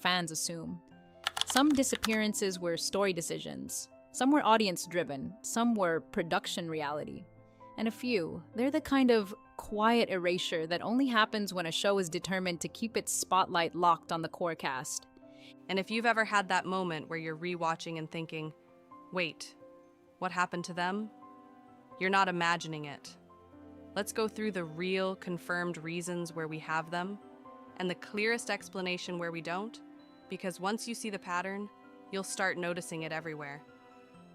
fans assume. Some disappearances were story decisions, some were audience-driven, some were production reality. And a few, they're the kind of quiet erasure that only happens when a show is determined to keep its spotlight locked on the core cast. And if you've ever had that moment where you're rewatching and thinking, wait, what happened to them? You're not imagining it. Let's go through the real, confirmed reasons where we have them, and the clearest explanation where we don't, because once you see the pattern, you'll start noticing it everywhere.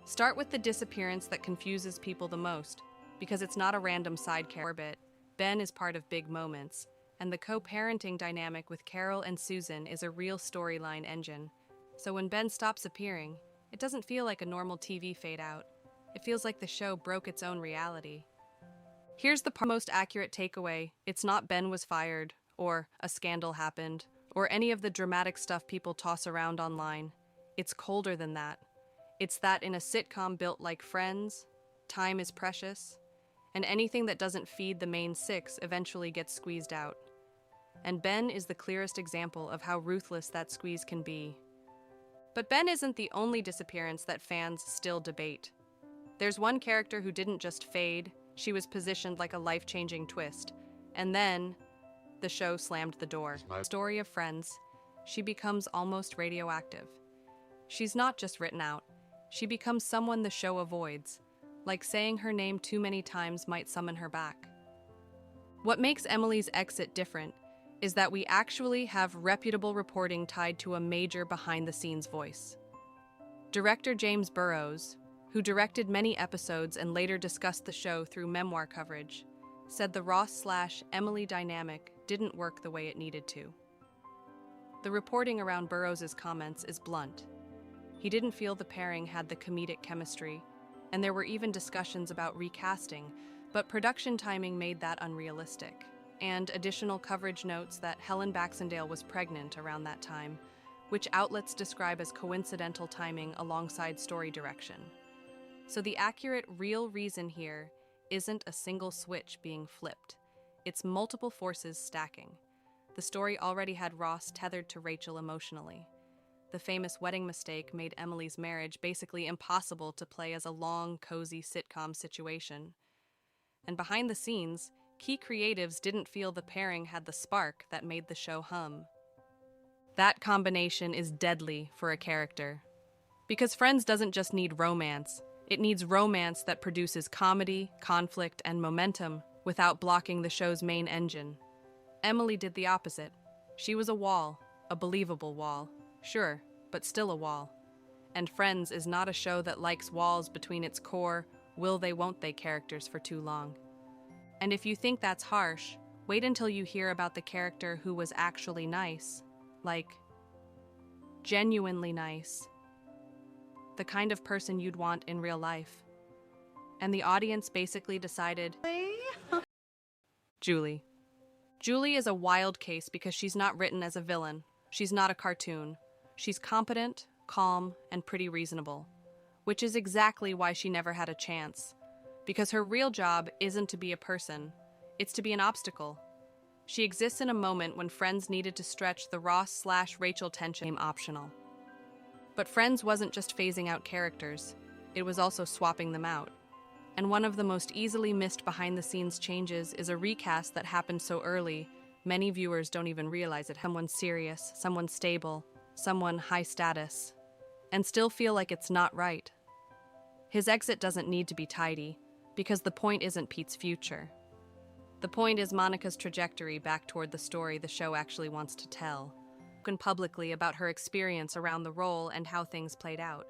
Start with the disappearance that confuses people the most, because it's not a random side character. Ben is part of big moments, and the co-parenting dynamic with Carol and Susan is a real storyline engine. So when Ben stops appearing, it doesn't feel like a normal TV fade out. It feels like the show broke its own reality. Here's the most accurate takeaway. It's not Ben was fired, or a scandal happened, or any of the dramatic stuff people toss around online. It's colder than that. It's that in a sitcom built like Friends, time is precious, and anything that doesn't feed the main six eventually gets squeezed out. And Ben is the clearest example of how ruthless that squeeze can be. But Ben isn't the only disappearance that fans still debate. There's one character who didn't just fade, she was positioned like a life-changing twist. And then, the show slammed the door. Story of Friends, she becomes almost radioactive. She's not just written out, she becomes someone the show avoids, like saying her name too many times might summon her back. What makes Emily's exit different is that we actually have reputable reporting tied to a major behind-the-scenes voice. Director James Burrows, who directed many episodes and later discussed the show through memoir coverage, said the Ross/Emily dynamic didn't work the way it needed to. The reporting around Burrows' comments is blunt. He didn't feel the pairing had the comedic chemistry, and there were even discussions about recasting, but production timing made that unrealistic. And additional coverage notes that Helen Baxendale was pregnant around that time, which outlets describe as coincidental timing alongside story direction. So the accurate, real reason here isn't a single switch being flipped. It's multiple forces stacking. The story already had Ross tethered to Rachel emotionally. The famous wedding mistake made Emily's marriage basically impossible to play as a long, cozy sitcom situation. And behind the scenes, key creatives didn't feel the pairing had the spark that made the show hum. That combination is deadly for a character. Because Friends doesn't just need romance, it needs romance that produces comedy, conflict, and momentum without blocking the show's main engine. Emily did the opposite. She was a wall, a believable wall. Sure, but still a wall. And Friends is not a show that likes walls between its core, will they won't they characters for too long. And if you think that's harsh, wait until you hear about the character who was actually nice. Like, genuinely nice. The kind of person you'd want in real life. And the audience basically decided, Julie. Julie is a wild case because she's not written as a villain. She's not a cartoon. She's competent, calm, and pretty reasonable. Which is exactly why she never had a chance. Because her real job isn't to be a person. It's to be an obstacle. She exists in a moment when Friends needed to stretch the Ross/Rachel tension optional. But Friends wasn't just phasing out characters. It was also swapping them out. And one of the most easily missed behind-the-scenes changes is a recast that happened so early, many viewers don't even realize it. Someone serious, someone stable, someone high status, and still feel like it's not right. His exit doesn't need to be tidy, because the point isn't Pete's future. The point is Monica's trajectory back toward the story the show actually wants to tell. Spoken publicly about her experience around the role and how things played out.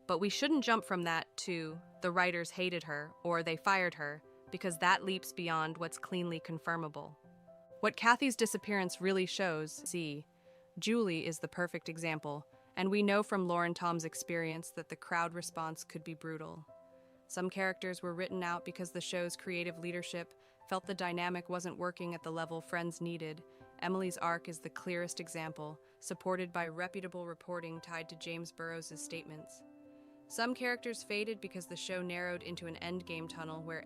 But we shouldn't jump from that to the writers hated her or they fired her, because that leaps beyond what's cleanly confirmable. What Kathy's disappearance really shows, Julie is the perfect example, and we know from Lauren Tom's experience that the crowd response could be brutal. Some characters were written out because the show's creative leadership felt the dynamic wasn't working at the level Friends needed. Emily's arc is the clearest example, supported by reputable reporting tied to James Burrows' statements. Some characters faded because the show narrowed into an endgame tunnel where